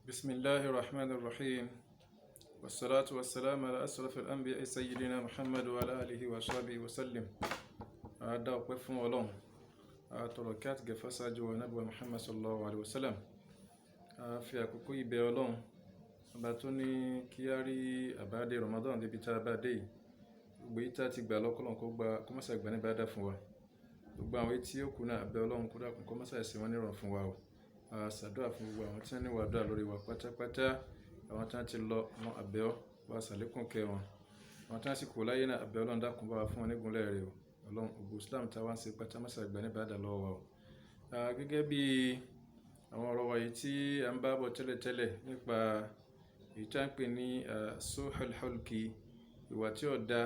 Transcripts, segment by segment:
بسم الله الرحمن الرحيم والصلاة والسلام على أشرف الأنبياء سيدنا محمد وعلى آله وصحبه وسلم. أدا وقفهم ولون تركات قفصة جو نبوة محمد صلى الله عليه وسلم. في أكوكي بيولون باتوني كياري أبادي رمضان دي بتا أبادي بيتا تقبل لكم كو مسا غباني بادا فوا gbogbo àwọn etí ó kù náà abẹ́ Ọlọ́run kó dákun kó má ṣàì ṣe wọ́n nírọ̀rùn fún wa o. Ṣàdúrà fún gbogbo àwọn tí wọ́n ní wàdúrà lórí wa pátápátá, àwọn tí wọ́n ti lọ wọn abẹ́ ọ wá ṣàlékún kẹ́ wọn, àwọn tí wọ́n sì kù láyé náà abẹ́ Ọlọ́run dákun bá wa fún wọn nígúnlẹ̀ rẹ̀ o. Ọlọ́run ògbó Islam tá a wá ń ṣe pátá má ṣàì gbà ní bàdà lọ́wọ́ wa o. Gẹ́gẹ́ bí àwọn ọ̀rọ̀ wa yìí tí a ń bá bọ̀ tẹ́lẹ̀tẹ́lẹ̀ nípa èyí tí a ń pè ní suhul hulki, ìwà tí ó da,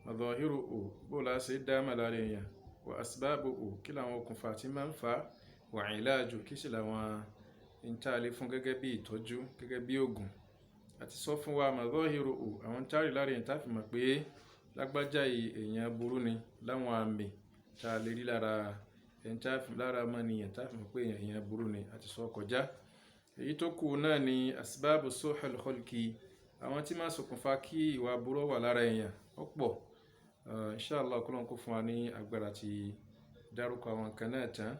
madahiruhu bó la ṣe dá màlára èèyàn, wa asbabuhu kí làwọn okùnfà tí máa ń fà á, wa ìlàjù kí sì làwọn ìntàlẹ fún gẹ́gẹ́ bí ìtọ́jú gẹ́gẹ́ bí ògùn. Àti sọ fún wa madahiruhu àwọn táàrí lára èèyàn tá fi mọ̀ pé lágbájá yìí èèyàn burú ni, láwọn àmì tá a lè rí lára lára ọmọnìyàn tá fi mọ̀ pé èèyàn burú ni àti sọ kọjá. Èyí tó kù náà ni asbabu suhul hulki, àwọn tí máa ṣokùnfà kí ìwà burú wà lára èèyàn ó pọ̀. Inshallah kọ́lọ́n kó fún wa ní agbára ti dárúkọ àwọn kan náà tán.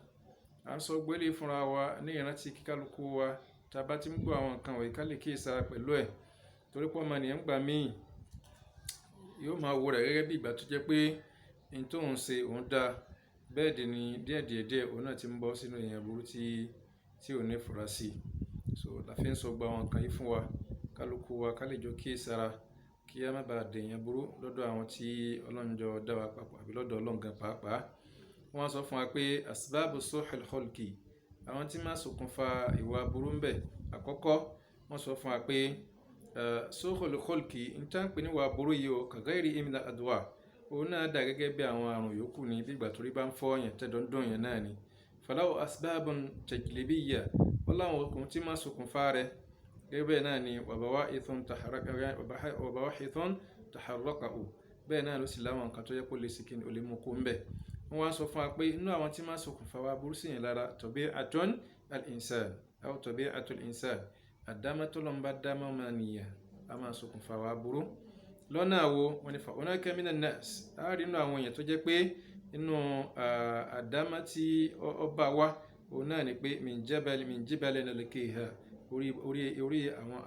À ń sọ gbélé fúnra wa ní ìrántí kíkálukú wa tá a bá ti ń gbọ́ àwọn nǹkan wọ̀nyí ká lè kíyèsára pẹ̀lú ẹ̀, torí pé ọmọnìyàn gbà míì yóò máa wo rẹ̀ gẹ́gẹ́ bí ìgbà tó jẹ́ pé n tó ń ṣe òun dáa, bẹ́ẹ̀ dì ní díẹ̀díẹ̀ òun náà ti ń bọ́ sínú èèyàn burú tí ò ní fura sí. So la fi ń sọ gba àwọn nǹkan yìí fún wa, kálukú wa ká lè jọ kíyèsára kí a má bàa dèèyàn burú lọ́dọ̀ àwọn tí Ọlọ́run jọ dá wa papọ̀ àbí lọ́dọ̀ Ọlọ́run gan pàápàá. Wọ́n sọ fún wa pé asbabu suhul hulki, àwọn tí máa ṣokùnfà ìwà burú ń bẹ. Àkọ́kọ́ wọ́n sọ fún wa pé suhul hulki ń tán pé níwà burú yìí o kaghairi min al-adwa, òun náà dà gẹ́gẹ́ bí àwọn àrùn yòókù ní bí ìgbà tó rí bá ń fọ́ yẹn tẹ́dọ̀ ń dùn yẹn náà ni. Falahu asbabun tajlibiyya, wọ́n láwọn okùn tí máa ṣokùnfà rẹ̀ gẹ́gẹ́ bẹ́ẹ̀ náà ni wabawa'ithun taharraqahu, bẹ́ẹ̀ náà ló sì láwọn nǹkan tó yẹ kó lè sì kí ni ó lè mú kó ń bẹ̀. Wọ́n wá sọ fún wa pé inú àwọn tí máa ṣokùnfà wa burú sí yẹn lára tabi'atun al-insan aw tabi'atul insan, àdámọ́ tó lọ́n bá dámọ́ máa nìyà a máa ṣokùnfà wa burú. Lọ́nà wo wọ́n ní fa hunaka minan nas, a rí inú àwọn èèyàn tó jẹ́ pé inú àdámọ́ tí ó bá wá òun náà ni pé min jibalin lakiha, orí àwọn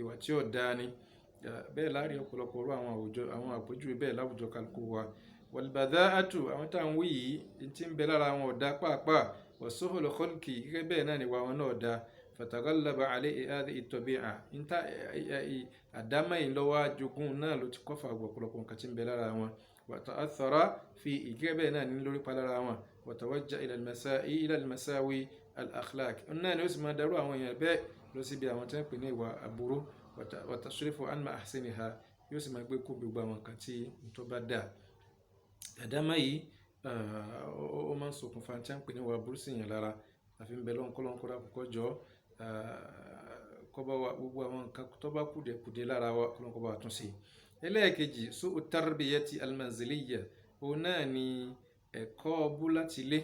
ìwà tí ó dáa ni. Bẹ́ẹ̀ láàrin ọ̀pọ̀lọpọ̀ ọ̀rọ̀ àwọn àpèjúwe bẹ́ẹ̀ láwùjọ kálukú wa. Walbadha'atu, àwọn tá à ń wí yìí tí ń bẹ lára àwọn ọ̀dà pàápàá, wa suhul hulki gẹ́gẹ́ bẹ́ẹ̀ náà ni wà wọn náà dá. Fataghallaba alayhi hadhihi at-tabi'a, àdámọ́ yìí lọ́wọ́ àjogún náà ló ti kọ́fà ọ̀pọ̀lọpọ̀ nǹkan tí ń bẹ lára wọn. Wa ta'athara fi gẹ́gẹ́ bẹ́ẹ̀ náà ní lórí pa lára wọn. Wa tawajjaha ila al-masawi al-akhlaq, náà ni ó sì máa darú àwọn èèyàn bẹ́ẹ̀ lọ síbi àwọn tí wọ́n pè ní ìwà àbúrú. Wa tasrifu an mahsiniha, yóò sì máa gbé kó gbogbo àwọn nǹkan tí tó bá dà. Àdámọ́ yìí ó máa ń ṣokùnfà tí wọ́n pè ní ìwà àbúrú sí yẹn lára. Àfi ń bẹ lọ́nkọ́lọ́nkọ́ kọ́kọ́ jọ kọ́ bá wa gbogbo àwọn nǹkan tó bá kùdìẹ̀ lára wa kọ́lọ́nkọ́ bá wa tún ṣe. Ẹlẹ́ẹ̀kejì su'u tarbiyati al-manziliyya, òun náà ni ẹ̀kọ́ ọbú láti ilé.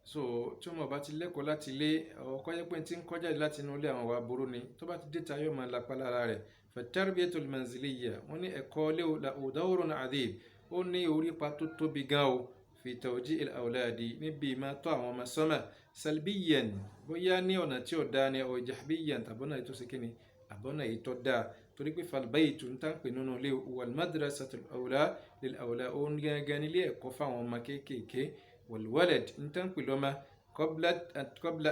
So tí wọ́n bá ti lẹ́kọ̀ọ́ láti ilé, ọkọ̀ yẹ pé tí ń kọjá láti inú ilé àwọn wa burú ni, tó bá ti dé ta yóò máa lápá lára rẹ̀. Fatarbiyatul manziliyya, wọ́n ní ẹ̀kọ́ ilé lahu dawrun adhim, ó ní orípa tó tóbi gan o fi tawji'il awladi, níbi máa tọ́ àwọn ọmọ sọ́nà salbiyan, bóyá ní ọ̀nà tí ó dáa ni aw jahbiyan tàbọ́nà èyí tó ṣe kíni àbọ́nà èyí tó dáa. Torí pé falbaytu ń tán pè nínú ilé wal madrasatul awla lil awla, ó ń gángan nílé ẹ̀kọ́ fáwọn ọmọ kéékèèké. والولد انت لما قبل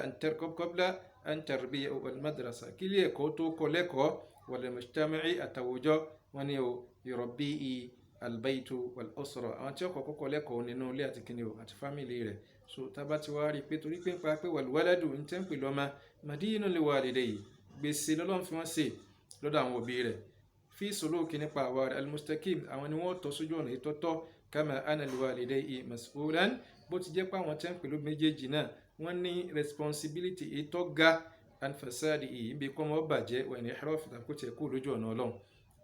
ان تربيه المدرسه كلي كوتو كوليكو والمجتمع التوجه ونيو يربيه البيت والاسره، انت كوليكو نينو لي اتكنيو ات فاميلي رẹ. So tabati wa rí pé torí pé pa pé والولد انت لما مدين لوالديه, gbèsè lọ́lọ́run fi wọ́n ṣe lọ́dọ̀ àwọn òbí rẹ̀. fi suluki nípa àwa rẹ̀ almustaqim, àwọn ni wọ́n tọ́ sójú ọ̀nà ìtọ́tọ́. Kama ana liwalidayhi mas'ulan, bó ti jẹ́ pé àwọn tí ń pẹ̀lú méjèèjì náà wọ́n ní responsibility ètò ga an fasadi yìí bí kọ́ mọ́ bàjẹ́ wà ní ẹ̀rọ fìtàkùn tí ẹ̀ kú lójú ọ̀nà Ọlọ́run.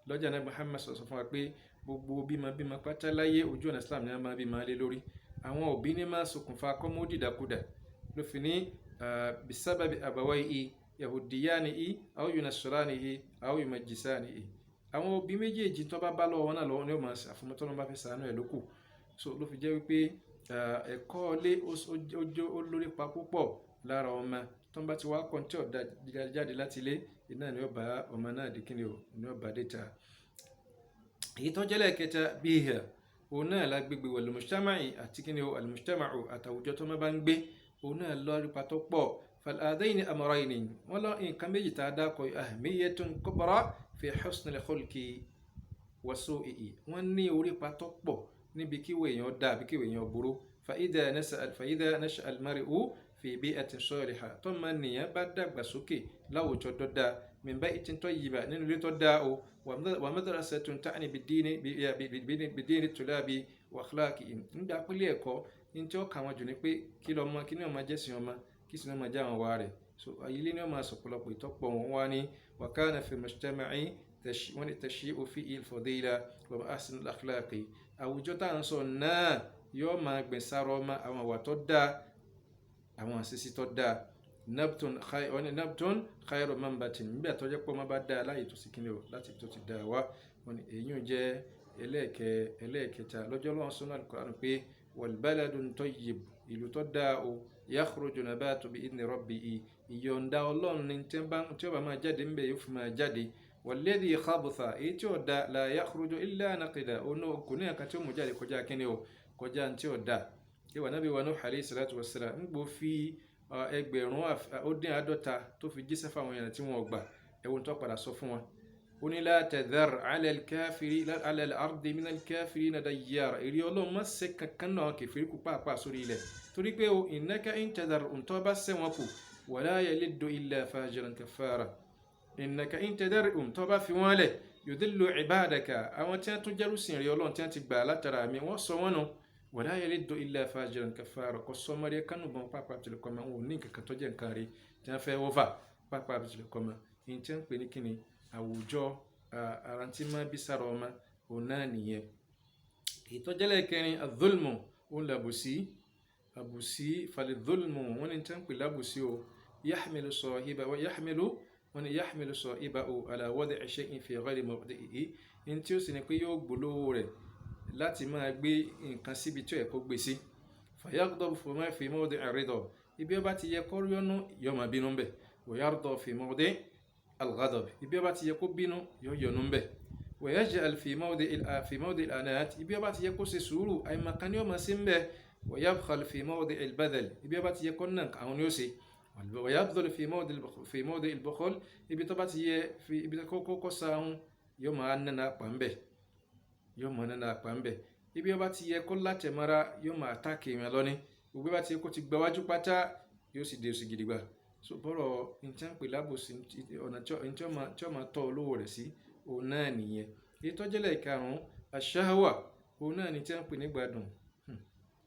Lọ́jà náà Muhammad sọ fún wa pé gbogbo bímọ pátá láyé ojú ọ̀nà Islam ni a máa bímọ lé lórí. Àwọn òbí ní máa ṣokùnfà kọ́mọ́ dìdàkudà ló fi ní bisababi abawayhi yahudiyanihi aw yunasranihi aw yumajjisanihi àwọn òbí méjèèjì tó bá bá lọ́wọ́ náà lọ́wọ́ ni ó máa àfọmọ́ tó lọ́n bá fi ṣàánú ẹ̀ lókù. So ló fi jẹ́ wípé ẹ̀kọ́ ilé ó lórí pa púpọ̀ lára ọmọ tó ń bá ti wá kọ́ tí ọ̀dà jáde láti ilé iná ni ó bá ọmọ náà di kíni o ni ó bá dé ta. èyí tó jẹ́ lẹ́ẹ̀kẹta biha òun náà lágbègbè wal mujtama'i àti kíni o al mujtama'u àtàwùjọ tó má bá ń gbé òun náà lórí pa tó pọ̀. فالآذين أمرين ولا إن كم يجي تعداكو أهمية كبرى في حسن الخلق وسوءه واني أوري باتوكبو نبكي وين يودا بكي وين يبرو فإذا نشأ المرء في بيئة صالحة ثم النية بعد بسوكي لو تددا من بيئة طيبة ننولي تداو ومدرسة تعني بالدين الطلاب وأخلاقهم نبدأ كل يكو انتو كما جنبي كيلو ما كيلو ما جسي ما kí sinú máa já àwọn wa rẹ̀. So ayílé ni wọ́n máa sọ̀pọ̀lọpọ̀ ìtọ́pọ̀ wọn wá ní wa kana fi mujtama'i wọ́n ní tashi'u fihi al-fadila wa ma'asin al-akhlaqi. àwùjọ tá à ń sọ náà yóò máa gbìn sára ọmọ àwọn àwà tó dáa àwọn àṣìṣe tó dáa. nabtun khayru manbatin nígbà tó jẹ́ pé ọmọ bá dáa láyé tó sì kíni o láti tó ti dáa wá. wọ́n ní èyí jẹ́ ẹlẹ́ẹ̀kẹta lọ́jọ́ lọ́wọ́ sọ́nà al-Qur'an pé wal baladun tayyib ìlú tó dáa o yakhruju nabatu bi idni rabbihi ìyọ̀ǹda ọlọ́run ní tí ó bá máa jáde ńbẹ̀ yóò fi máa jáde. walladhi khabutha èyí tí ó da la yakhruju illa naqida ọ̀nà kò ní àkà tí ó mú jáde kọjá kíni o kọjá tí ó da. ìwà Nábì wa Nuh alayhi salatu wassalam ń gbó fi ẹgbẹ̀rún ó dín 50 tó fi jíṣẹ́ fáwọn èèyàn tí wọ́n gbà ẹ̀wọ̀n tó padà sọ fún wọn. ó ní la tadhar ala al-ardi min al-kafirina dayyara èrè ọlọ́run má ṣe kankan náà kèfèrí kú pàápàá sórí ilẹ̀ torí pé o innaka in tadharhum tó bá ṣẹ́ wọn kù wala yaliddu illa fajiran kaffara. innaka in tadharhum tó bá fi wọ́n lẹ̀ yudillu ibadaka àwọn tí wọ́n tún jẹ́rú sìn rí ọlọ́run tí wọ́n ti gbà látara mi wọ́n sọ wọ́n nù wala yaliddu illa fajiran kaffara kò sọmọdé kánú bọ́n pàápàá tìlẹ̀ kọ́mọ wọn ò ní kankan tó jẹ́ nǹkan rí tí wọ́n fẹ́ wọ́fà pàápàá tìlẹ̀ kọ́mọ ní tí wọ́n pè ní kíni àwùjọ àrántí má bí sára ọmọ òun náà nìyẹn. ìtọ́jẹ́lẹ̀ kẹrin adh-dhulmu òun làbùsí àbùsí falidhulmu wọn ni tẹ́ ń pè lábùsí o yahmilu sahibahu ala wadi'i shay'in fi ghayri mawdi'ihi ní tí ó sì ní pé yóò gbólówó rẹ̀ láti máa gbé nǹkan síbi tí ó yẹ kó gbé sí. fayaghdabu fi mawdi'i ridha ibi ó bá ti yẹ kó yọnu yóò máa bínú bẹ̀ wa yarda fi mawdi'i al-ghadab ibi ó bá ti yẹ kó bínú yóò yọnu bẹ̀ wa yaj'al fi mawdi'i al-anat ibi ó bá ti yẹ kó ṣe sùúrù àìmọ̀kan ni ó máa sí ń bẹ̀ ويبخل في موضع البذل يبي بات يكون أو نيوسي ويبذل في موضع البخل يبي تبات في يبي كوكو ساون يوم أننا قامبه يبي بات يكون لا تمرا يوم أتاكي ملوني يبي بات يكون تجبواجو باتا يوسي ديوسي جديبا so bọ́rọ̀ nǹkan pè lábòsí ọ̀nà tí ó máa tọ́ olówó rẹ̀ sí òun náà nìyẹn. èyí tó jẹ́lẹ̀ ìkarùn-ún ash-shahwa òun náà ni tí wọ́n pè ní gbádùn.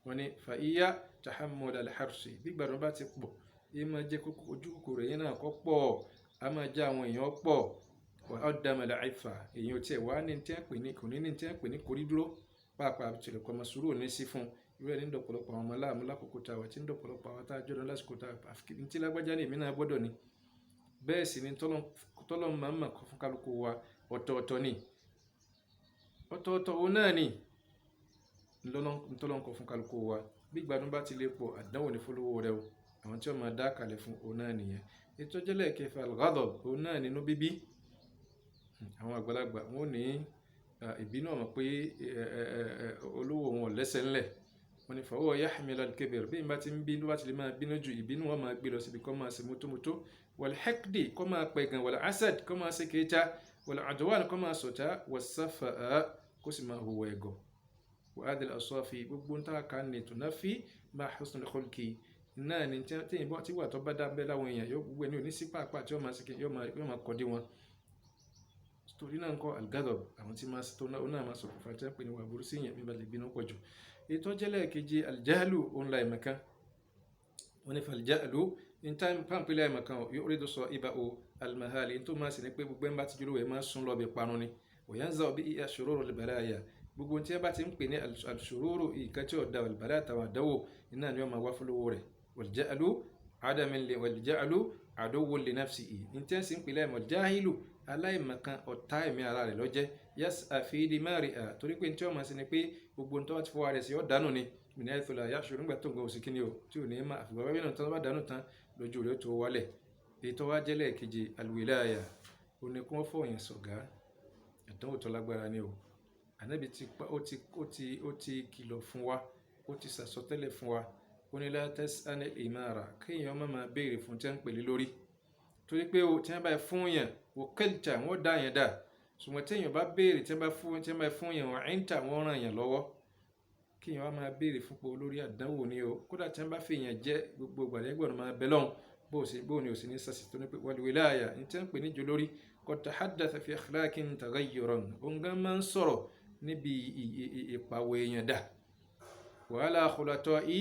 wọ́n ní fàíyá tahammul al-harsi bí gbàdúrà bá ti pọ̀ yìí máa jẹ́ kókó ojú kòkòrò yẹn náà kọ́ pọ̀ a máa já àwọn èèyàn pọ̀ wà á dá mẹ́lẹ̀ àìfà èèyàn tí ẹ̀ wá ní tí ẹ̀ pè ní kò ní tí ẹ̀ pè ní korídúró pàápàá tìlẹ̀ kọ́ máa sùúrù ní sí fún irú ẹ̀ ní dọ̀pọ̀lọpọ̀ àwọn ọmọ aláàmú lákòókò tá a wà tí ń dọ̀pọ̀lọpọ̀ àwọn tá a jọ́dọ̀ lásìkò tá a ní tí lágbájá ní èmi náà gbọ́dọ̀ ni bẹ́ẹ̀ sì ni tọ́lọ́ máa ń mà kọ́ fún kálukú wa ọ̀tọ̀ọ̀tọ̀ òun náà ni ntọ́lọ́nkọ fún kálukú wa bí gbádùn bá ti lè pọ̀ àdánwò ní fọlọ́wọ́ rẹ o àwọn tí wọ́n máa dá kalẹ̀ fún òun náà nìyẹn. ètò jẹ́lẹ̀ kẹfà al-ghadab òun náà nínú bíbí àwọn àgbàlagbà wọn ò ní ìbínú ọmọ pé olówó wọn ò lẹ́sẹ̀ ńlẹ̀ wọn ni fahuwa yahmilu al-kibr bí n bá ti ń bínú bá ti lè máa bínú ju ìbínú wọn máa gbé lọ síbi kọ́ máa ṣe mótómótó wal-haqdi kọ́ máa pẹ̀gàn wal-hasad kọ́ máa ṣe kéta wal-udwan kọ́ máa sọ̀tá was-safaha kó sì máa hùwà ẹ̀gọ́. وهذه الأوصاف gbogbo tá a kà ní tunafi ma husnul khulqi náà ni tí ìbọn tí wà tó bá dábẹ́ láwọn èèyàn yóò gbogbo ẹni ò ní sí pàápàá tí yóò máa kọ́ dé wọn. torí náà ń kọ́ al-ghadab àwọn tí máa tó náà máa sọ̀rọ̀ fún àtẹ́pẹ́ ní wà burú sí yẹn bíbá lè bínú pọ̀ jù. ètò jẹ́lẹ̀ kejì al-jahlu òun la ìmọ̀kan wọn ni fal-jahlu ní táìmù pàǹpẹ́lẹ́ ìmọ̀kan yuridu sahibahu al-mahali tó máa sì ní pé gbogbo ẹ̀ bá ti dúró ẹ̀ máa sún lọ bí parun ni wa yanza'u bihi shururu al-balaya gbogbo tí ẹ bá ti ń pè ní al-shururu ìkan tí ó da al-balaya àtàwọn àdáwò iná ni wọ́n máa wá fúlówó rẹ̀ wal-ja'lu àdówó li nafsihi intensi ń pèlè mọ̀ jáhìlù aláìmọ̀kan ọ̀tá ẹ̀mí ara rẹ̀ lọ́jẹ́ yas àfihàn mari à torí pé tí wọ́n máa ṣe ni pé gbogbo tó bá ti fọwọ́ rẹ̀ sí ọ́ dànù ni mìíràn ètò la yáṣọ nígbà tó ń gbọ́ òsì kíni o tí ò ní ma àfìgbà wáyé náà tó bá dànù tán lójú rẹ̀ tó wálẹ̀ èyí tó wá jẹ́lẹ̀ kejì alwilaya ó ní kí wọ́n fọyín sọ̀gá àdánwò tó lágbára ni o ànábì ó ti kìlọ̀ fún wa ó ti sàsọtẹ́lẹ̀ fún wa ó ní la tas'al imara kéèyàn má máa béèrè fún tí wọ́n ń pèlè lórí torí pé o tí wọ́n bá fún yàn wò kẹ́lìtà wọ́n dá yàn dá ṣùgbọ́n tí èèyàn bá béèrè tí wọ́n bá fún yàn wọ́n ń tà wọ́n ràn yàn lọ́wọ́ kéèyàn wá máa béèrè fún pé olórí àdánwò ni o kódà tí wọ́n bá fi yàn jẹ́ gbogbo gbàdégbọ̀n máa bẹ lọ́hùn bó ni o sì ní sàṣì tó ní pé wal wilaya ní tí wọ́n pè ní jolórí qad tahaddatha fi akhlaqin taghayyuran òǹgá máa ń sọ̀rọ̀ níbi ìpàwọ̀ èèyàn dà wàhálà khulata'i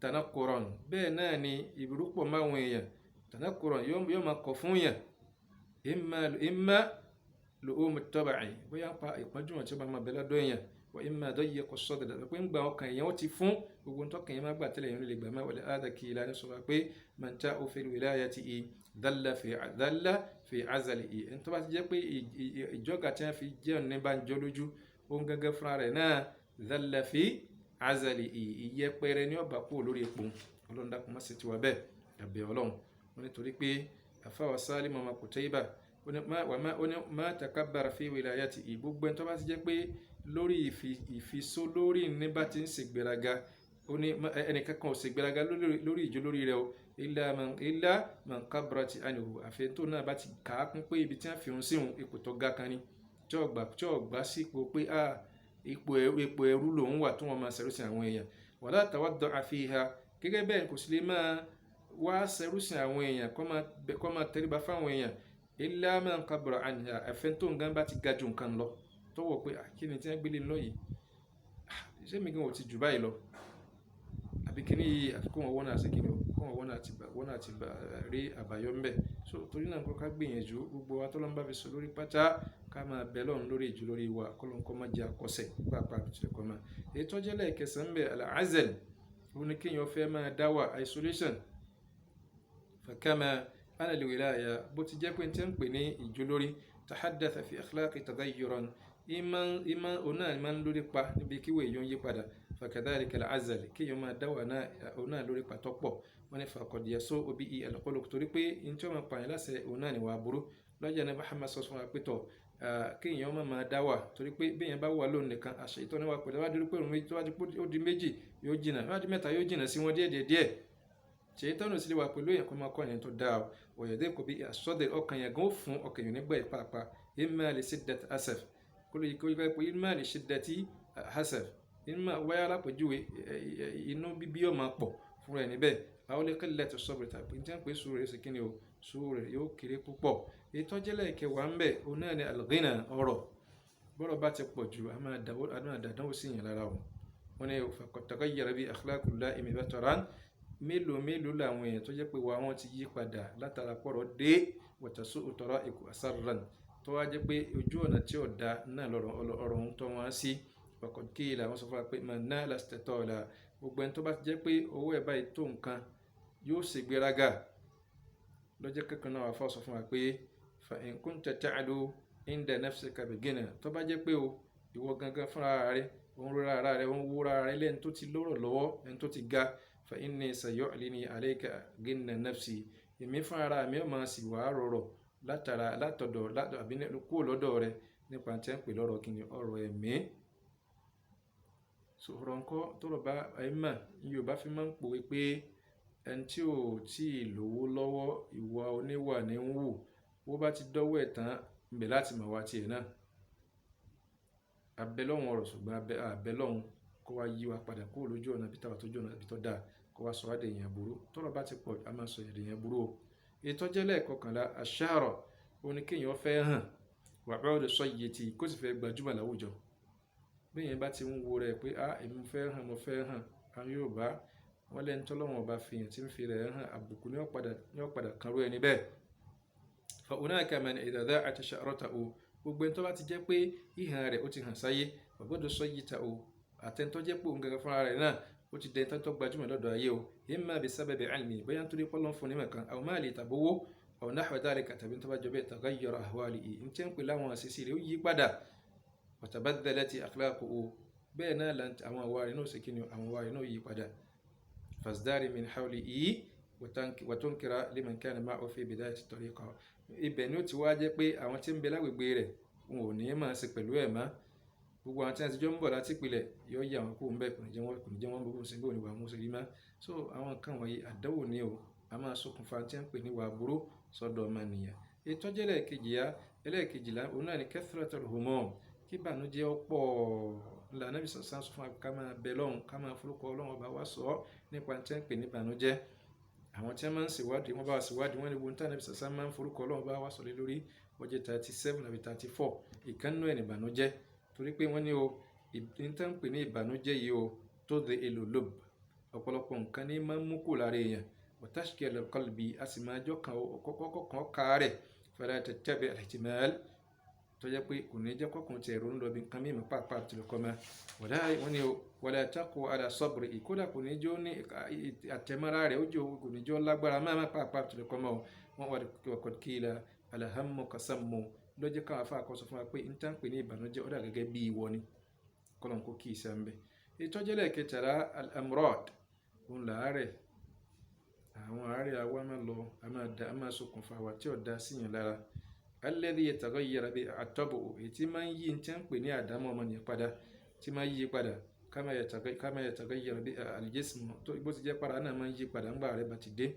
tanakuran bẹ́ẹ̀ náà ni ìbúrúpọ̀ máwọn èèyàn tanakuran yóò máa kọ̀ fún yàn imma lu'um at-tab'i bóyá pa ìpọ́njú wọn tí ó bá máa bẹ̀rẹ̀ lọ́dọ̀ èèyàn wa imma dayyiqu as-sadr pé ń gba ọkàn èèyàn ó ti fún gbogbo tó kàn yẹn máa gbà tẹ́lẹ̀ yẹn lè gbà máa wọlé àdàkì ìlànà sọ pé man ta'u fil wilayati dalla fi azalihi ẹni tó bá ti jẹ́ pé ìjọga tí wọ́n fi jẹ́ ọ̀nà bá ń jọ lójú ó ń gángan fúnra rẹ̀ náà dalla fi azalihi ìyẹpẹrẹ ní ọba kú lórí epo ọlọ́run dákun má ṣe tiwa bẹ́ẹ̀ àbẹ̀ ọlọ́run wọn nítorí pé àfáwà Salim ọmọ Kutayba ó ní má takabbara fi wilayati gbogbo ẹni tó bá ti jẹ́ pé lórí ìfisó lórí ní bá ti ń ṣègbéraga ó ní ẹnìkan kan ò ṣègbéraga lórí ìjó lórí rẹ̀ o illa man kabrat anhu àfẹ́ tó náà bá ti kà á kún pé ibi tí wọ́n fi hùn sí hùn ipò tó ga kan ni tí ọ̀gbá sípò pé ipò ẹrú lòun wà tó wọn máa ṣẹrú sí àwọn èèyàn wala tawadda'a fiha gẹ́gẹ́ bẹ́ẹ̀ kò sì lè máa wá ṣẹrú sí àwọn èèyàn kó máa tẹríba fáwọn èèyàn illa man kabra anha àfẹ́ tó nǹkan bá ti ga ju nǹkan lọ tó wọ̀ pé kí ni tí wọ́n gbélé lọ yìí ṣé mi gan ò ti jù báyìí lọ àbí kíní yìí àti kó wọn wọ́n náà ṣe kíní o kó wọn wọ́n náà ti rí àbáyọ ń bẹ̀ so torí náà kó ká gbìyànjú gbogbo wa tọ́lọ́n bá fi sọ lórí pátá ká máa bẹ lọ́run lórí ìjù lórí wa kọ́lọ́n kọ́ máa jẹ́ àkọsẹ̀ pàápàá àbítúlẹ̀ kọ́ máa èyí tó jẹ́ lẹ́ẹ̀kẹsàn ń bẹ̀ al-azl òun ni kéèyàn fẹ́ máa dá wà isolation fakama ana al-wilaya bó ti jẹ́ pé tí ń pè ní ìjù lórí tahaddatha fi akhlaqi taghayyuran ìmọ̀ ọ̀nà máa ń lórí pa níbi kíwé èèyàn yí padà fakadhalika al-azl kéèyàn máa dá wà náà ọ̀nà lórí pa tọ́pọ̀ wọ́n ní faqad yasu'u bihi al-khuluq torí pé ní tí wọ́n máa pààyàn láṣẹ ọ̀nà ni wàá burú lọ́jà ní Muhammad sọ fún wa pé tọ̀ kéèyàn máa dá wà torí pé béèyàn bá wà lónìí nìkan àṣẹ ìtọ́ ní wà pẹ̀lú wá dúró pé ó di méjì yóò jìnà wá di mẹ́ta yóò jìnà sí wọn díẹ̀ ṣe ìtọ́nù sí wa pẹ̀lú èèyàn kó máa kọ́ ẹ̀yìn tó dáa wọ̀nyẹ̀dẹ́ kò bí àsọdẹ̀ ọkàn yẹn gan fún ọkàn yẹn nígbà ìpàpà imma li shiddati asaf kó lè kó yẹ pé imma li shiddati hasaf imma wáyà lápẹ̀júwe inú bíbí ọ̀ máa pọ̀ fún ẹ̀ níbẹ̀ àwọn lè kẹ́lẹ́ tó sọ̀rọ̀ tàbí ní tí wọ́n pè sùúrù rẹ̀ sí kí ni o sùúrù rẹ̀ yóò kéré púpọ̀ ìtọ́jẹ́lẹ̀ kẹwàá ń bẹ̀ òun náà ni al-ghina ọ̀rọ̀ bọ́rọ̀ bá ti pọ̀ ju a máa dàdánwò sí yẹn lára o wọn ni faqad taghayyara bi akhlaqul la'imi bataran mélòó làwọn èèyàn tó jẹ́ pé wà wọ́n ti yí padà látara pọ̀rọ̀ dé wọ̀tàṣó òtọ̀rọ̀ ikú asarran tó wá jẹ́ pé ojú ọ̀nà tí ò da náà ọ̀rọ̀ ń tọ́ wọn sí faqad qila wọ́n sọ fún wa pé man nala istatala gbogbo ẹni tó bá ti jẹ́ pé owó ẹ̀ báyìí tó nǹkan yóò ṣègbéraga lọ́jọ́ kankan náà wà fọ́ sọ fún wa pé fa in kunta ta'lu inda nafsika bi ghina tó bá jẹ́ pé o ìwọ gangan fúnra rẹ̀ òun rọra ara rẹ̀ òun wúra rẹ̀ lẹ́ni tó ti lọ́rọ̀ lọ́wọ́ ẹni tó ti ga fa inni sayu'lini alayka ghina nafsi èmi fúnra ara mi ò máa sì wà á rọrọ̀ látọ̀dọ̀ àbí kúrò lọ́dọ̀ rẹ̀ nípa tí wọ́n pè lọ́rọ̀ kí ni ọ̀rọ̀ ẹ̀mí sọ̀rọ̀ ńkọ́ tọ́rọ̀ bá ẹ̀mà Yorùbá fi máa ń pòwe pé ẹni tí ò tí ì lówó lọ́wọ́ ìwà oníwà ní ń wù wó bá ti dọ́wọ́ ẹ̀ tán ńbẹ̀ láti mọ̀ wá tiẹ̀ náà abẹ́lọ́hún ọ̀rọ̀ ṣùgbọ́n abẹ́lọ́hún kó wá yí wa padà kó lójú ọ̀nà bí táwa tójú ọ̀nà bí tọ́ dáa kó wá sọ wá dé èèyàn burú tọ́rọ̀ bá ti pọ̀ a máa sọ èèyàn burú o ìtọ́jẹ́lẹ̀ kọkànlá àṣàrọ̀ oníkéèyàn fẹ́ hàn wà bá òde sọ iye tí kó sì fẹ́ gbajúmọ̀ láwùjọ bẹ́ẹ̀ bá ti ń wo rẹ̀ pé èmi mo fẹ́ hàn àwọn Yorùbá wọ́n lẹ́ni tọ́lọ́wọ́n ọba fi hàn tí ń fi rẹ̀ hàn àbùkù ní ọ̀padà kan rú ẹni bẹ́ẹ̀ fa hunaka man idha dha'at sha'ratahu gbogbo ẹni tó bá ti jẹ́ pé ìhàn rẹ̀ ó ti hàn sáyé wà gbọ́dọ̀ sọ yìí ta o àtẹ̀ntọ́ jẹ́ pé òun gẹ́gẹ́ fúnra rẹ̀ náà ó ti dẹni tó gbajúmọ̀ lọ́dọ̀ ayé o imma bi sababi ilmi bóyá nítorí pé Ọlọ́run fún ní mẹ̀kan aw mali tàbówó aw nahwa dhalika tàbí tó bá jọ bẹ́ẹ̀ taghayyara ahwalihi ń tẹ́ ń pè láwọn àṣìṣe rẹ̀ ó yí padà wa tabaddalat akhlaquhu bẹ́ẹ̀ náà àwọn àwa rẹ̀ náà ṣe kí ni àwọn àwa rẹ̀ náà yí padà fasdari min hawlihi wa tunkira liman kana ma'ahu fi bidayati tariqa ibẹ̀ ni ó ti wá jẹ́ pé àwọn tí ń bẹ lágbègbè rẹ̀ wọn ò ní máa ṣe pẹ̀lú ẹ̀ mọ́ gbogbo àwọn tí wọ́n ti jọ ń bọ̀ láti ìpìlẹ̀ yóò yà wọn kó ń bẹ̀ kò ní jẹ́ wọ́n gbogbo sí bóun ni wà á mú sí rí má so àwọn nǹkan wọ̀nyí àdánwò ni o a máa ṣokùnfà tí wọ́n ń pè ní wà burú sọ́dọ̀ ọmọnìyàn ìtọ́jú ẹlẹ́ẹ̀kejìlá òun náà ni kathratul humum kí ìbànújẹ́ ọ̀pọ̀ ńlá Ànábì sọ fún wa ká máa bẹ lọ́hùn ká máa forúkọ Ọlọ́run ọba wa sọ nípa tí wọ́n ń pè ní ìbànújẹ́ àwọn tí wọ́n máa ń ṣèwádìí wọ́n bá wa ṣèwádìí wọ́n ní gbogbo tí Ànábì sọ máa ń forúkọ Ọlọ́run ọba wa sọ lé lórí ọjọ́ 37 àbí 34 ìkànnú ẹ̀ ní ìbànújẹ́ torí pé wọ́n ní o ìtàn pè ní ìbànújẹ́ yìí o tó de èlò lób ọ̀pọ̀lọpọ̀ nǹkan ní máa ń mú kó lára èèyàn wọ́tàṣkì qalbi a sì máa jọ́ kan kọ́kọ́ kàárẹ̀ fala tattabi al-ihtimal tó jẹ́ pé kò ní jẹ́ kọ́kùn tí ẹ̀rọ ń lọ bí nǹkan mímọ́ pàápàá tilẹ̀ kọ́ máa wọ́n ní o wala taqu ala sabri ìkódà kò ní jọ ní àtẹ̀mára rẹ̀ ó jọ kò ní jọ lágbára máa pàápàá tilẹ̀ kọ́ máa wọ́n wà qad qila alhammu qasammu lọ́jọ́ káwọn afá àkọsọ fún wa pé n tán pè ní ìbànújẹ́ ó dà gẹ́gẹ́ bí ìwọ ni kọ́lọ̀ kó kí ìsẹ́ ń bẹ̀. ìtọ́jẹ́lẹ̀ kẹtàlá al-amrad òun làárẹ̀ àwọn àárẹ̀ àwa máa lọ a máa ṣokùnfà wà tí ò dá síyàn lára alladhi yataghayyar bi at-tabu èyí tí máa ń yí n tán pè ní àdámọ́ ọmọnìyàn padà tí máa ń yí padà kama yataghayyar bi al-jism tó bó ti jẹ́ para náà máa ń yí padà ńgbà rẹ̀ bá ti dé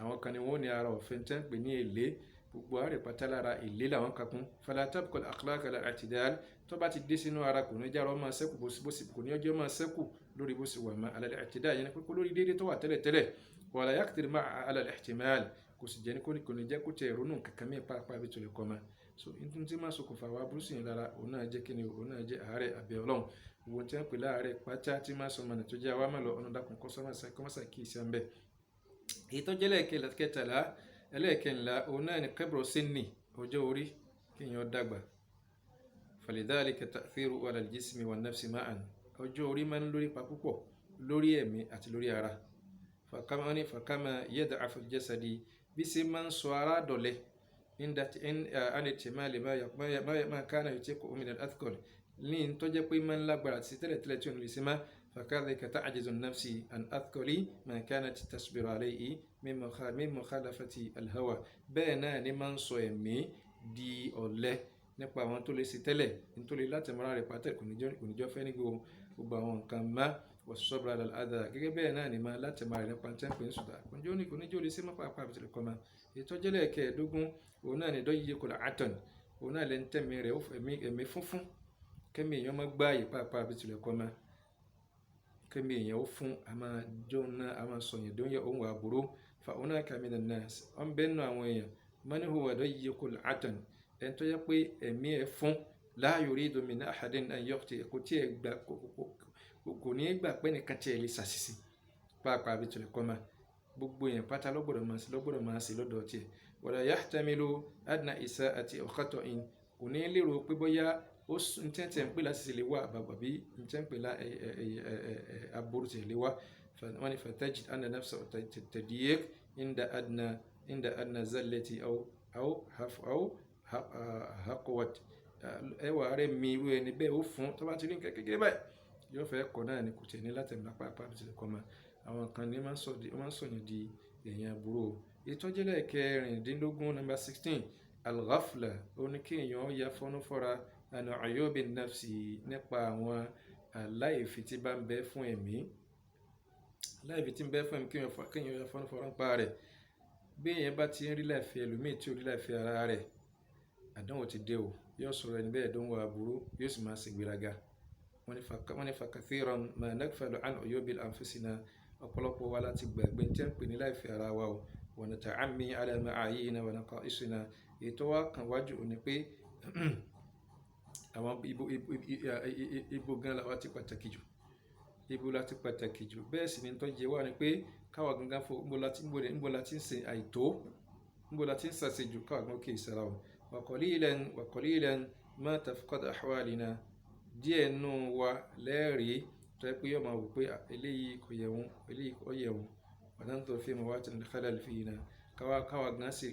àwọn kan ni wọ́n ní ara ọ̀fẹ́ tán pè ní èlé gbogbo àárẹ̀ pátá lára èlé làwọn kakún fala tabqa al-akhlaq al-i'tidal tó bá ti dé sínú ara kò ní járọ máa ṣẹ́kù kò ní ọjọ́ máa ṣẹ́kù lórí bó sì wà má al-i'tidal yẹn pé kó lórí déédéé tó wà tẹ́lẹ̀tẹ́lẹ̀ wala yaqdir ma'a al-ihtimal kò sì jẹ́ ní kò ní jẹ́ kó tẹ ìrònú kankan mí pàápàá bí tó lè kọ́ ma so nítorí tí máa ṣokùnfà wa burúkú yẹn lára òun náà jẹ́ kíni òun náà jẹ́ àárẹ̀ àbẹ̀ ọlọ́run gbogbo tí wọ́n pè láàárẹ̀ pátá tí máa sọ mọ̀nà tó jẹ́ àwa máa lọ ọ̀nà dákun kọ́mọ́sà kí ìṣẹ́ ń bẹ̀. èyí tó jẹ́ lẹ́ẹ̀kẹtàlá ẹlẹ́ẹ̀kẹ̀ńlá òun náà ni kẹ́bùrọ̀ sínì ọjọ́ orí kéèyàn dàgbà falidhalika ta'thiru ala al-jismi wan-nafsi ma'an ọjọ́ orí máa ń lórí pa púpọ̀ lórí ẹ̀mí àti lórí ara fakama yad'afu al-jasadi bí ṣe máa ń sọ ara dọ̀lẹ́ an ihtimali ma kana yutiqu min al-athqal ní tó jẹ́ pé máa ń lágbára sí tẹ́lẹ̀tẹ́lẹ̀ tí ò ní lè ṣe má fakadhalika ta'jizu an-nafsi an athqali ma kanat tasbiru alayhi min mukhalafati al-hawa bẹ́ẹ̀ náà ni máa ń sọ ẹ̀mí di ọ̀lẹ nípa àwọn tó lè ṣe tẹ́lẹ̀ nítorí láti mọ́ra rẹ̀ pátẹ́ kò ní jọ fẹ́ ní gbogbo àwọn nǹkan má was-sabr ala al-adha gẹ́gẹ́ bẹ́ẹ̀ náà ni máa láti mọ́ra rẹ̀ pátẹ́ pé ń sùdà kò ní jọ lè ṣe má pàápàá àbí tẹ̀lé kọ́ ma ìtọ́jẹ́lẹ̀ kẹẹ̀ẹ́dógún òun náà ni dayyikul atan òun náà lè ń tẹ̀mí rẹ̀ ẹ̀mí funfun kẹ́mi èèyàn máa gbá yìí pàápàá àbí tẹ̀lé kọ́ ma kẹ́mi èèyàn ó fún a máa jọ náà a máa sọ̀yìn dóńyẹ òun wà àbúrò fa hunaka minan nas ọ̀n bẹ́ẹ̀ nù àwọn èèyàn man huwa dayyikul atan ẹni tó yẹ pé ẹ̀mí ẹ̀ fún la yuridu min ahadin an yukhti kò tí ẹ̀ gbà kò ní gbà pé nìkan tí ẹ̀ lè ṣàṣìṣe pàápàá àbí tẹ̀lé kọ́ ma gbogbo yẹn pátá lọ́gbọ̀dọ̀ máa ṣe lọ́dọ̀ tiẹ̀ wala yahtamilu adna isa'ati aw khata'in kò ní lérò pé bóyá ó ń tẹ́ntẹ́ ń pè láti ṣe lè wá àbàbí ń tẹ́ ń pè lá aburú ṣe lè wá wọ́n ní fatajid anna nafsa tadiyiq inda adna zallati aw haqwat ẹwà rẹ̀ mi irú ẹni bẹ́ẹ̀ ó fún tó bá ti rí nǹkan kékeré báyìí yóò fẹ́ kọ́ náà ni kò tẹ̀ ní láti ẹ̀mí pàápàá bí ti lè kọ́ ma àwọn kan ní máa ń sọ̀yìn di èèyàn àbúrò ìtọ́jẹ́lẹ̀ kẹrìndínlógún number 16 al-ghafla oníkéèyàn ya fọ́nú fọ́ra àna àyọ́bì nafsi nípa àwọn aláìfi tí bá ń bẹ fún ẹ̀mí aláìfi tí ń bẹ fún ẹ̀mí kéèyàn ya fọ́nú fọ́ra ń pa rẹ̀ bí èèyàn bá ti ń rí láìfi ẹlòmíì tí ò rí láìfi ara rẹ̀ àdánwò ti dé o yóò sọ̀rọ̀ ẹni bẹ́ẹ̀ dánwò àbúrò yóò sì máa ṣègbéraga wọ́n ní fa kathiran ma nagfalu an uyubil anfusina ọ̀pọ̀lọpọ̀ wa láti gbàgbé tí ń pè ní láìfi ara wa o wa nata'ammi ala ma'ayina wa naqa'isina ètò wa kan wájú òní pé àwọn ibo gan la wa ti pàtàkì jù ibo la ti pàtàkì jù bẹ́ẹ̀ sì ni tó jẹ wá ni pé káwa gangan fo ńbo la ti ń ṣe àìtó ńbo la ti ń ṣàṣejù káwa gan kì í sara o wa qalilan ma tafqad ahwalina díẹ̀ nù wa lẹ́rìí tó yẹ pé yóò máa wò pé eléyìí kò yẹ wọn eléyìí kò yẹ wọn ọ̀nà tó fi mọ̀ wá ti ní kálá fi yìí náà káwa gan sí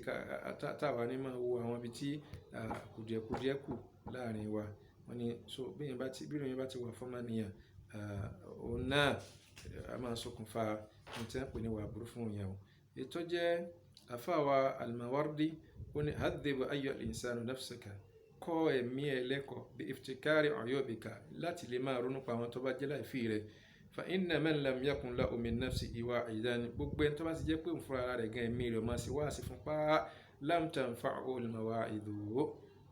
táwa ní máa wo àwọn ibi tí kùdìẹ̀kùdìẹ̀ kù láàrin wa wọ́n ní so bí ìròyìn bá ti wà fọ́mọnìyàn òun náà a máa ṣokùnfà ní tí wọ́n pè ní wà burú fún òyìn o ètò jẹ́ àfáwà Al-Mawardi ó ní hadhibu ayyuha al-insanu nafsaka kọ́ ẹ̀mí ẹ lẹ́kọ̀ọ́ bí iftikari uyubika láti lè máa ronú pa àwọn tó bá jẹ́ láìfí rẹ̀ fa inna man lam yakun lahu min nafsihi wa'idan gbogbo ẹni tó bá ti jẹ́ pé òun fúnra ara rẹ̀ gan ẹ̀mí rẹ̀ máa ṣe wáàsí fún pa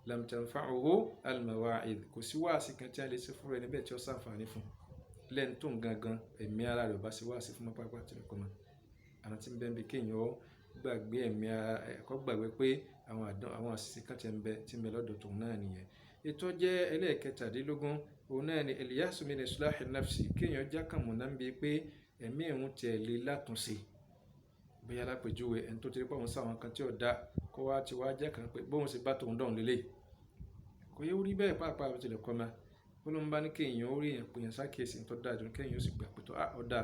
lam tanfa'uhu al-mawa'idh kò sí wáàsí kan tí a lè ṣe fún rẹ̀ níbẹ̀ tí ó ṣàǹfààní fún lẹ́nu tó ń gangan ẹ̀mí ara rẹ̀ bá ṣe wáàsí fún pápá tìrẹ̀kọ́ mọ́ àwọn tí ń bẹ́ẹ̀ bí kéèyàn gbàgbé ẹ̀mí ẹ̀kọ́ gbàgbé pé àwọn àṣìṣe kan tí ń bẹ lọ́dọ̀ tòun náà nìyẹn ètò jẹ́ ẹlẹ́ẹ̀kẹtàdínlógún òun náà ni al-ya'su min islahi nafsi kéèyàn jákàmù náà ń bi pé ẹ̀mí ẹ̀hún tiẹ̀ lè látúnṣe bóyá lápèjúwe ẹni tó ti rí pé òun sáwọn kan tí ò dá kó wá ti wá jẹ́ kan pé bóun ṣe bá tòun dọ̀hún lélẹ̀ kò yẹ orí bẹ́ẹ̀ pàápàá bó tilẹ̀ kọ́ ma ó ló ń bá ní kéèyàn ó rí èèyàn pè yàn sákèésì tó dáa jù kéèyàn ó sì gbà pé tó ọ̀dà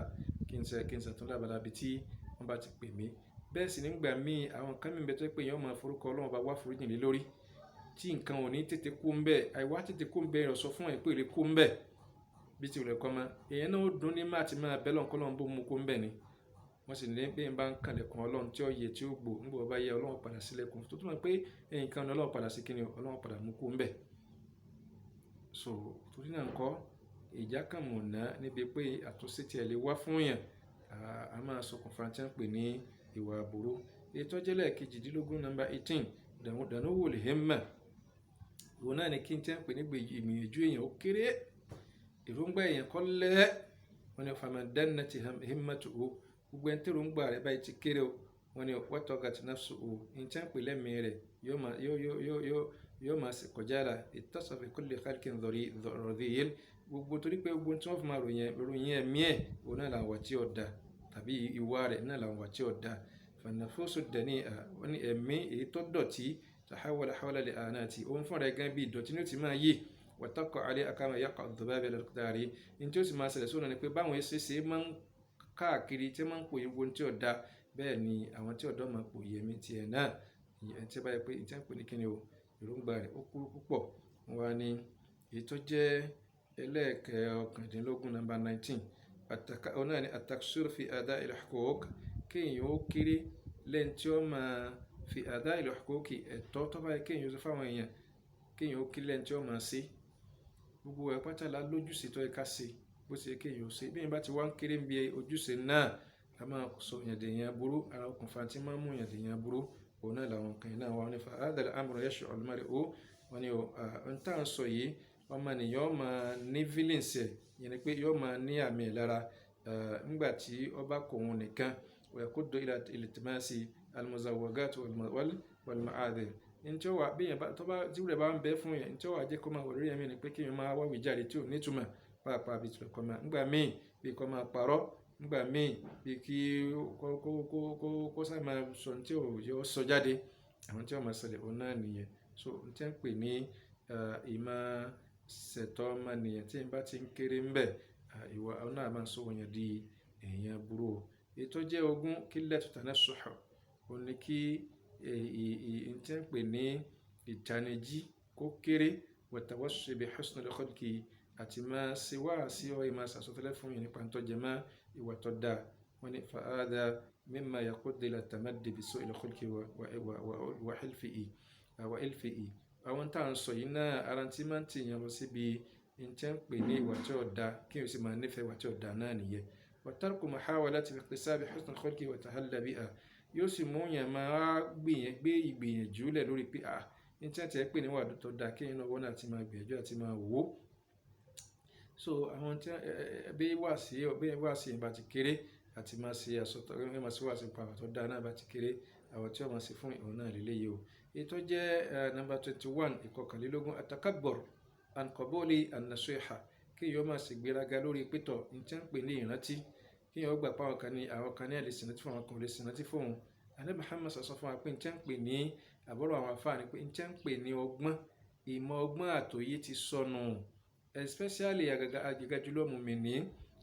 kí n ṣàtúndà balabi tí wọ́n bá ti pè mí bẹ́ẹ̀ sì nígbà míì àwọn kan mi bẹ́ẹ̀ tó pé èèyàn máa forúkọ Ọlọ́run bá wá foríjìn lé lórí tí nǹkan ò ní tètè kú ń bẹ́ẹ̀ àìwá tètè kú ń bẹ́ẹ̀ sọ fún ẹ̀ pé èrè kú ń bẹ́ẹ̀ bí ti rẹ̀ kọ́ ma èèyàn náà ó dún ní máa ti máa bẹ́ lọ́nkọ́ lọ́n bó mú kú ń bẹ́ẹ̀ ni wọ́n sì ní bẹ́ẹ̀ bá ń kànlẹ̀kùn Ọlọ́run tí ó yẹ tí ó gbò ń bọ̀ bá yẹ Ọlọ́run padà sílẹ̀kùn tó túmọ̀ pé nǹkan ní Ọlọ́run padà sí kíni Ọlọ́run padà mú kú ń bẹ́ẹ̀ so torí náà ńkọ́ ìjà kan mọ̀ ná níbi pé àtúnṣe tiẹ̀ lè wá fún yàn a máa ṣokùnfà tí wọ́n pè ní ìwà àbúrú ètò jẹ́lẹ̀ kejìdínlógún nọ́mbà 18 dànù lè hẹ́mà òun náà ni kí n tẹ́ ń pè nígbè ìmìyànjú èèyàn ó kéré èròǹgbà èèyàn kọ́ lẹ́ wọn ni famadana ti himmatu o gbogbo ẹni tí èròǹgbà rẹ̀ báyìí ti kéré o wọn ni watagat nafsu o n tẹ́ ń pè lẹ́mìí rẹ̀ yóò máa sì kọjá la ittasafa bi kulli khalqin radhil gbogbo torí pé gbogbo tí wọ́n fi máa ròyìn ẹ̀mí ẹ̀ òun náà làwọn tí ó da tàbí ìwà rẹ̀ náà làwọn tí ó da fannafusu dani'a wọ́n ní ẹ̀mí èyí tó dọ̀tí tahawala hawla li anati òun fún rẹ̀ gan bí ìdọ̀tí ní ó ti máa yí wataqa alayha kama yaqa ad-dhubab ala al-qadari ní tí ó sì máa ṣẹlẹ̀ sóòrùn ni pé báwọn ṣe máa ń káàkiri tí máa ń pòye gbogbo tí ó da bẹ́ẹ̀ ni àwọn tí ọ̀dọ́ máa pòye ẹ̀mí tiẹ̀ náà ìyẹn tí báyìí pé ìtẹ́ ń pè ní kíni o èròǹgbà rẹ̀ ó kúrú púpọ̀ wọn ni èyí tó jẹ́ ẹlẹ́ẹ̀kọkàndínlógún nọ́mbà 19 ọ̀nà ni at-taqsir fi ada'il huquq kéèyàn ó kéré lẹ́yìn tí ó máa fi ada'il huquq ẹ̀tọ́ tó bá yẹ kéèyàn ó sọ fáwọn èèyàn kéèyàn ó kéré lẹ́yìn tí ó máa ṣe gbogbo ẹ̀ pátálà lójúṣe tó yẹ ká ṣe bó ṣe kéèyàn ó ṣe bí yẹn bá ti wá ń kéré bí ojúṣe náà a máa sọ yàndèyàn burú ara okùnfà tí máa ń mú yàndèyàn burú òun náà làwọn kan náà wà ní fa hadha al-amru yash'u al-mar'u wọn ni ohun tá à ń sọ yìí ọmọ nìyàn máa ní vilins ẹ̀ yẹn ni pé yóò máa ní àmì ẹ̀ lára nígbà tí ọba kò wọn nìkan wa yaquddu ila iltimasi al-muzawwagat wal-ma'adhir ntí ó wà bí yẹn tó bá tí rẹ̀ bá ń bẹ fún yẹn ntí ó wà jẹ́ kó máa wọ̀lórí ẹ̀mí ni pé kí yẹn máa wáwí jáde tí ò nítumọ̀ pàápàá bí tìlẹ̀ kọ́ máa nígbà míì bí kò máa parọ́ nígbà míì bí kí kó sáà máa sọ tí ò yọ sọ jáde àwọn tí ó máa ṣẹlẹ̀ òun náà nìyẹn so n tí ń pè ní ìmọ̀ ṣẹ̀tọ́ ọmọnìyàn tí n bá ti ń kéré ń bẹ̀ ìwà ọ̀nà àmà sọ wọ̀nyẹn di èèyàn burú ètò jẹ́ ogún qillatu tanassuh òun ni kí n tí ń pè ní ìtanijí kó kéré wa tawassi bi husnil khulqi àti máa ṣe wá sí ọ ìmọ̀ ṣàṣọtẹ́lẹ̀ fún yìí nípa tó jẹ mọ́ ìwà tó dáa wọ́n ní fa hadha mimma yaquddu ila tamaddi bi su'il khulqi wa hilfihi àwọn tá à ń sọ yìí náà ara tí máa ń tìyàn lọ síbi ìtẹ́ ń pè ní ìwà tí ó da kí o sì máa nífẹ̀ẹ́ ìwà tí ó da náà nìyẹn wa tarku muhawalati iktisabi husnil khulqi wa tahalla biha yóò sì mú yàn máa gbé ìgbìyànjú lẹ̀ lórí pé ìtẹ́ tẹ́ pè ní ìwà tó da kí ẹ̀yin náà wọ́n àti máa gbìyànjú àti máa wò ó so àwọn tí bí wà sí ìbá ti kéré àti máa ṣe àsọtọ̀ ẹ̀ máa ṣe wà sí ìpàwọ̀ tó da náà bá ti kéré àwọn tí wọ́n máa ṣe fún ìhun náà lélẹ́yìí o ètò jẹ́ number 21 ìkọkànlélógún atakabbur an qabuli an-nasiha kí yóò máa ṣe gbéraga lórí pétọ̀ ní tí ń pè ní ìrántí kí yóò gbà pa àwọn kan ní àlè sìnàtí fún àwọn kan lè sìnàtí fún òun Ànábì Muhammad sọ fún wa pé ní tí ń pè ní àbọ̀rọ̀ àwọn afáàní pé ní tí ń pè ní ọgbọ́n ìmọ̀ ọgbọ́n àtòyé ti sọnù especially àgàgà jùlọ mùmínì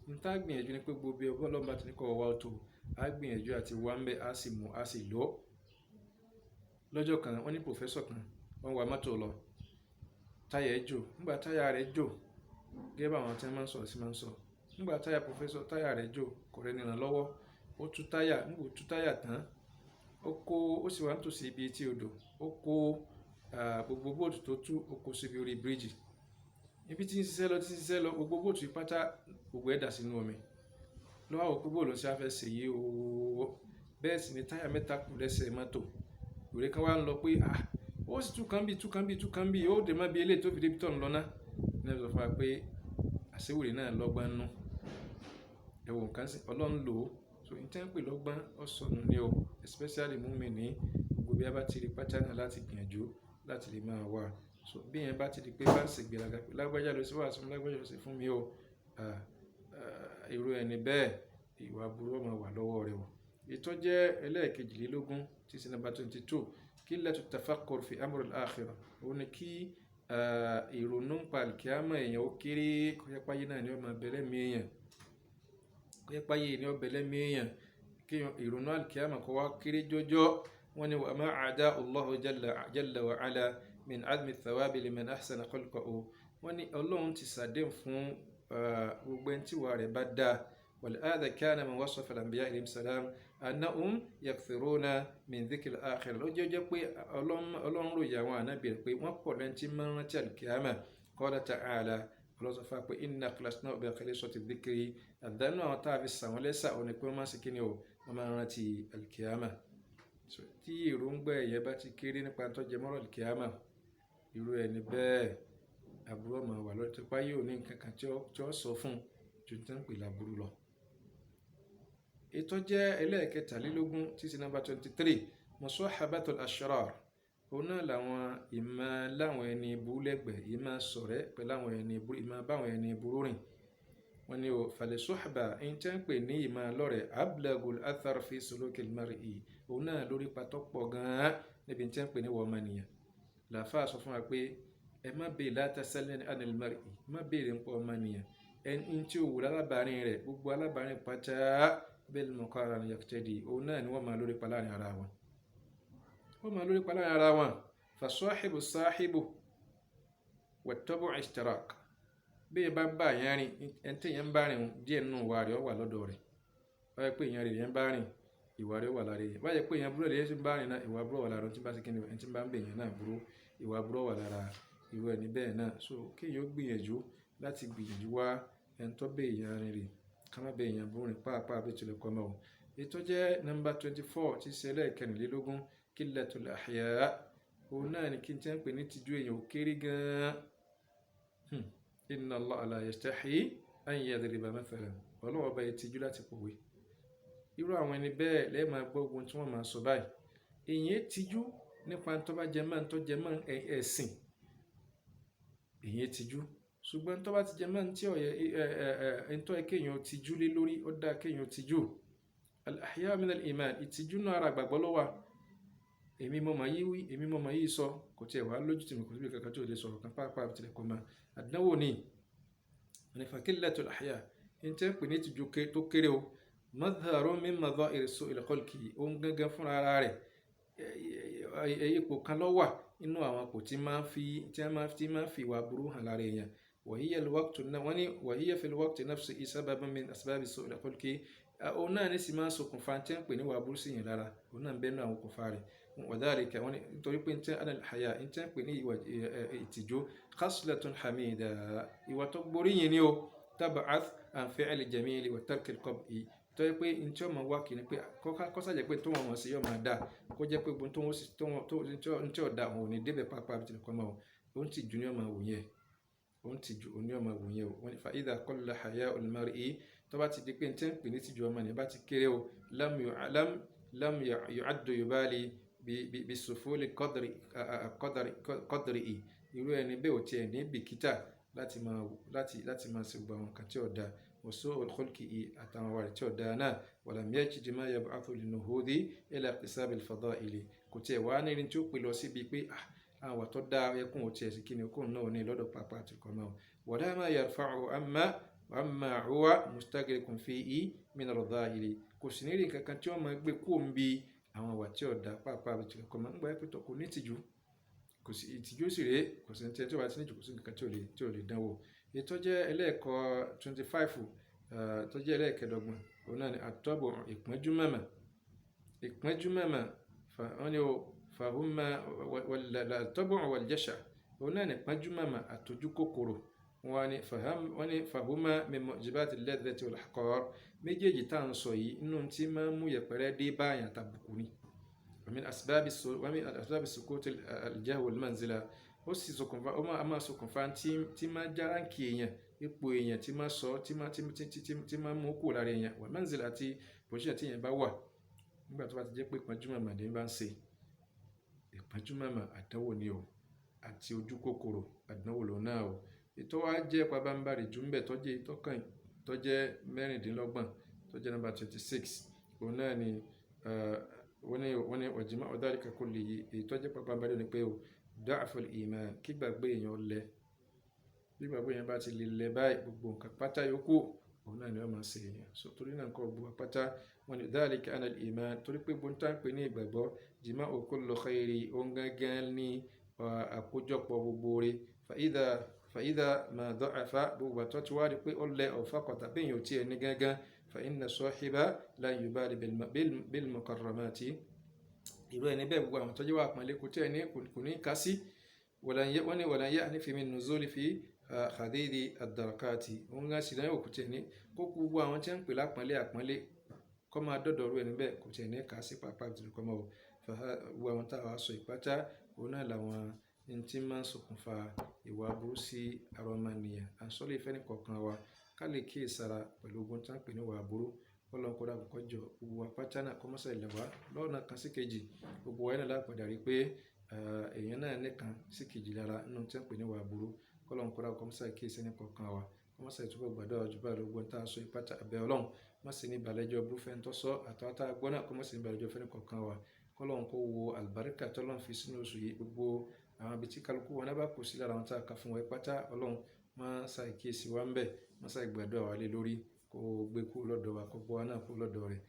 n tá gbìyànjú ní pé gbogbo ọgbọ́n lọ́nba tí ní kọ́ wá tó á gbìyànjú àti wá ń bẹ́ á sì mú á sì lọ. Lọ́jọ́ kan wọ́n ní pòfẹ́sọ̀ kan wọ́n wa mọ́tò lọ táyà ẹ̀ jò nígbà táyà rẹ̀ jò gẹ́gẹ́ bá àwọn tí wọ́n máa ń sọ̀rọ̀ sí máa ń sọ nígbà táyà pòfẹ́sọ̀ táyà rẹ̀ jò kò rẹ̀ nìyàn lọ́wọ́ ó tú táyà nígbà tú táyà tán ó sì wá nítòsí ibi etí odò ó kó gbogbo bóòtù tó tú ó kó síbi orí bíríìjì ibi tí ń ṣiṣẹ́ lọ gbogbo bóòtù pátá gbogbo ẹ̀ dà sínú omi lọ́wọ́ àwọn gbogbo ló ṣe á fẹ́ ṣe yìí o bẹ́ẹ̀ sì ni táyà mẹ́ta kù lẹ́sẹ̀ mọ́tò ìwé kan wá ń lọ pé ó sì tú kan bí ó dè má bí eléyìí tó fi débi tó ń lọ ná ní ẹ̀ sọ fún wa pé àṣewòrè náà lọ́gbọ́n nú ẹ̀wọ̀n kan sí ọlọ́run lò ó so n tẹ́ ń pè lọ́gbọ́n ọ̀sọ̀nù ni o especially mùmínì gbogbo bí a bá ti rí pátá náà láti gbìyànjú láti lè máa wà so bí yẹn bá ti di pé bá ń ṣègbéraga pé lágbájá ló sí wàásù lágbájá ló sí fún mi o irú ẹni bẹ́ẹ̀ ìwà burú ọmọ wà lọ́wọ́ rẹ̀ o. ètò jẹ́ ẹlẹ́ẹ̀kejìlélógún tí sí nàmbà 22 qillatu tafakkur fi amril akhirah òun ni kí ìrònú pa àlìkíyàmọ̀ èèyàn ó kéré kọ́yẹ́páyé náà ni ó máa bẹ̀rẹ̀ mí èèyàn kọ́yẹ́páyé ni ó bẹ̀rẹ̀ mí èèyàn kí ìrònú àlìkíyàmọ̀ kọ́ wá kéré jọjọ́ wọ́n ní wa ma àdá Allahu jalla wa ala min azmi thawabi liman ahsana khalqahu wọ́n ní ọlọ́run ti sàdéhùn fún gbogbo ẹni tí wà rẹ̀ bá dáa ولهذا كان من وصف الأنبياء عليهم السلام أنهم يكثرون من ذكر الآخرة ló jẹ́ pé ọlọ́run ròyìn àwọn ànábì rẹ̀ pé wọ́n pọ̀ lẹ́ni tí máa ń rántí àlùkìyámà قال تعالى ọlọ́sọ fún wa pé inna khlasnahu bi khalisati dhikri àdánù àwọn tá a fi sàwọn lẹ́sà ò ní pé wọ́n máa ń ṣe kíni o wọ́n máa ń rántí àlùkìyámà tí èròǹgbà ẹ̀yẹ bá ti kéré nípa tó jẹ mọ́rọ̀ àlùkìyámà irú ẹni bẹ́ẹ̀ àbúrò máa wà lọ́dọ̀ tó páyé òní nǹkan kan tí ó sọ fún ju tí wọ́n pè láburú lọ. ètò jẹ́ ẹlẹ́ẹ̀kẹtàlélógún tí sí nàmbà 23 musahabatul ashrar òun náà làwọn ìmọ̀ láwọn ẹni burú lẹ́gbẹ̀ẹ́ ìmọ̀ ṣọ̀rẹ́ pẹ̀lú àwọn ẹni burú ìmọ̀ báwọn ẹni burú rìn wọ́n ní o fàlẹ̀ suhba ẹni tí wọ́n pè ní ìmọ̀ lọ́rẹ̀ ablagul athar fi sulukil mar'i òun náà lórí patọ́ pọ̀ gan-an níbi tí wọ́n pè ní wọ́n ọmọnìyàn làáfàá sọ fún wa pé ẹ má bèè látàsálẹ̀ anil mar'i má bèèrè ń pọ̀ ọmọnìyàn ẹni tí ó wù lálábàárín rẹ̀ gbogbo alábàárín pátá bil muqarana yaqtadi òun náà ni wọ́n máa lórí pa láàrin ara wọn fasahibu sahibu wattabu ishtirak bí ẹ bá bá yẹn rìn ẹni tí yẹn bá rìn díẹ̀ nínú ìwà rẹ̀ wà lọ́dọ̀ rẹ̀ wáyé pé yẹn rẹ̀ yẹn bá rìn ìwà rẹ̀ wà lára yẹn wáyé pé yẹn burú rẹ̀ yẹn bá rìn náà ìwà burú wà lára ẹni tí bá ti kíni ẹni tí bá ń bẹ̀ yẹn náà burú ìwà burú wà lára irú ẹni bẹ́ẹ̀ náà so kéèyàn ó gbìyànjú láti gbìyànjú wá ẹni tó bẹ̀ yẹn rìn rè ká má bẹ̀ yẹn burú rìn pàápàá bí tilẹ̀ kọ́ mọ́ o. ètò jẹ́ nọ́mbà 24 tí ṣe ẹlẹ́ẹ̀kẹrìnlélógún qillatul ahya òun náà ni kí n tẹ́ ń pè ní tìjú èèyàn ò kéré gan-an inna Allaha la yastahi an yadriba mathalan ọlọ́wọ́ ọba yẹn tìjú láti pòwe irú àwọn ẹni bẹ́ẹ̀ lẹ́ẹ̀ máa gbọ́ ogun tí wọ́n máa sọ báyìí èèyàn tìjú nípa tó bá jẹ máa ń tó jẹ máa ń ẹ̀sìn èèyàn tìjú ṣùgbọ́n tó bá ti jẹ máa ń tí ọ̀yẹ́ ẹ̀ńtọ́ ẹ̀ kéèyàn tìjú lé lórí ó dáa kéèyàn tìjú al-ahya min al-iman ìtìjú náà ara àgbàgbọ́ ló wà èmi mọ̀mọ́ yìí wí èmi mọ̀mọ́ yìí sọ kò tiẹ̀ wá lójú tì mí kò síbi kankan tí ò lè sọ̀rọ̀ kan pàápàá tilẹ̀ kọ́ máa àdánwò ní faqillatul ahya ń tẹ́ pè ní ìtìjú tó kéré o madharun min madha'ir su'il khalqi ó ń gángan fúnra ara rẹ̀ ipò kan ló wà inú àwọn kò tí máa fi ìwà burú hàn lára èèyàn وهي في الوقت نفسه سبب من أسباب سوء الخلق òun náà ní sì máa ń ṣokùnfà tí ń pè ní ìwà burú sí yẹn lára òun náà ń bẹ́ẹ̀ náà okùnfà rẹ̀ وذلك nítorí pé tí ń àyà tí ń pè ní ìwà ìtìjú khaslatun hamida ìwà tó gbóríyìn ni o tab'ath an fi'l jamil wa tark al-qab'i tó yẹ pé n tí ó máa wá kì ní pé kọ́sàjẹ́ pé tó wọn mọ̀ sí yóò máa dà kó jẹ́ pé gbogbo tí ó dà òun ò ní débẹ̀ pàápàá bí tilẹ̀ kọ́ máa òun ti jù ní ọmọ òun yẹn òun ti jù òun ní ọmọ òun yẹn o wọn fa idha qalla haya'u al-mar'i tó bá ti di pé n tí ń pè ní tìjú ọmọ ní bá ti kéré o lam yu'addu yubali bi sufuli qadrihi irú ẹni bẹ́ẹ̀ ò tiẹ̀ ní bìkítà láti máa ṣe gbogbo àwọn kan tí ó da وسوء الخلق أتموال تودانا ولم يجد ما يبعث للنهوض إلى اكتساب الفضائل كتير وانا نتوق بلوسي بيبي àwọn àwà tó dáa ẹkùn ò tiẹ̀ sí kí ni okùn náà ní lọ́dọ̀ pápá àti kọ́mọ́ wala ma yarfa'u amma huwa mustaghriqun fihi min ar-radha'ili kò sì ní rí nǹkan kan tí wọ́n máa gbé kó ń bi àwọn àwà tí ọ̀dà pápá àti kọ́mọ́ ń gbà pé kò ní ìtìjú kò sí ìtìjú sì rèé kò sí ní tí ó bá ti ní ìtìjú kò sí nǹkan tí ò lè dánwò ètò jẹ́ ẹlẹ́ẹ̀kọ́ 25 tó jẹ́ ẹlẹ́ẹ̀kẹ́dọ́gbọ̀n òun náà ni àtọ́bù ìpọ́njú mẹ́mà fàhùnmá àtọ́bù wal-jasha òun náà ni ìpọ́njú mẹ́mà àtọ́jú kòkòrò wọ́n ní fàhùnmá min mu'jibati al-ladhati wal-ihqar méjèèjì tá à ń sọ yìí inú tí máa ń mú yẹpẹrẹ dé báyàn tàbùkù ni ومن أسباب سقوط الجاه والمنزلة ó sì ṣokùnfà ó máa ṣokùnfà tí máa jára ń kí èèyàn ipò èèyàn tí máa sọ tí máa mú kó lára èèyàn wal manzila àti pòṣíṣàn tí èèyàn bá wà nígbà tó bá ti jẹ́ pé ìpọ́njú mọ̀mọ́ àdé bá ń ṣe ìpọ́njú mọ̀mọ́ àdánwò ni o àti ojú kòkòrò àdánwò lòun náà o ètò wa jẹ́ pabambarì jù ń bẹ̀ tó jẹ́ mẹ́rìndínlọ́gbọ̀n tó jẹ́ nọ́mbà 26 òun náà ni wọ́n ní ọ̀jìmọ́ ọ̀dàríkà kò lè yí èyí tó jẹ́ pabambarì ni pé o da'ful iman kí gbàgbé èèyàn lẹ bí gbàgbé èèyàn bá ti lè lẹ báyìí gbogbo nǹkan pátá yòókù òun náà ni wọ́n máa ṣe èèyàn so torí náà nǹkan gbogbo pátá wọ́n ní dhalika anna al-iman torí pé gbóńtà ń pè ní ìgbàgbọ́ jima'u kullu khairi òun gángan ní àkójọpọ̀ gbogbo rẹ̀ fa'idha ma da'afa gbogbo àtọ́ tí wàá rí pé ó lẹ ọ̀fà kọ̀tà bí èèyàn ò tiẹ̀ ní gángan fa inna sahiba la yubali bil mukarramati irú ẹni bẹ́ẹ̀ gbogbo àwọn tọ́jú wà pọ̀nlé kò tí ẹni kò ní ká sí wọ́n ní wala ya'ni fi min nuzuli fi khadidi ad-darakati òun gá sí lẹ́yìn òkú tí ẹni kó kú gbogbo àwọn tí ń pè lápọ̀nlé àpọ̀nlé kọ́ máa dọ́dọ̀ rú ẹni bẹ́ẹ̀ kò tí ẹni ká sí pàápàá jùlọ kọ́ máa gbogbo àwọn tá a wá sọ ìpátá òun náà làwọn ní tí máa ń ṣokùnfà ìwà aburú sí arọmọnìyàn àsọlé ìfẹ́ nìkọ̀ọ̀kan wa ká lè kíyèsára pẹ̀lú ogun tá ń pè ní ìwà aburú ọlọ́run kó dàbọ̀ kọjọ gbogbo apáta náà kọ́ mọ́sá ilẹ̀ wa lọ́nà kan sí kejì gbogbo wa náà lápadà rí pé èèyàn náà nìkan sí kejì lára nínú tí wọ́n pè ní ìwà aburú kọ́lọ́run kó dàbọ̀ kọ́ mọ́sá ìkíyèsí ní kọ̀ọ̀kan wa kọ́ mọ́sá ìtúbọ̀ gbàdọ̀ ọjọ́bà lógún tá a sọ ìpátá abẹ́ ọlọ́run má sì ní ìbàlẹ́jọ́ burúfẹ́ ń tọ́sọ́ àtàwátá gbọ́nà kọ́ mọ́sá ìbàlẹ́jọ́ fẹ́ ní kọ̀ọ̀kan wa kọ́lọ́run kó wo àlùbáríkà tọ́lọ́run fi sínú oṣù yìí gbogbo àwọn ibi tí kálukú wọn náà bá kù sí lára wọn tá a kà fún wa ìpátá ọlọ́run má ṣàìkíyèsí wa ń bẹ̀ má ṣàìgbàdọ̀ àwa lé lórí kó gbé kú lọ́dọ̀ wa kó gbọ́ wa náà kú lọ́dọ̀ rẹ̀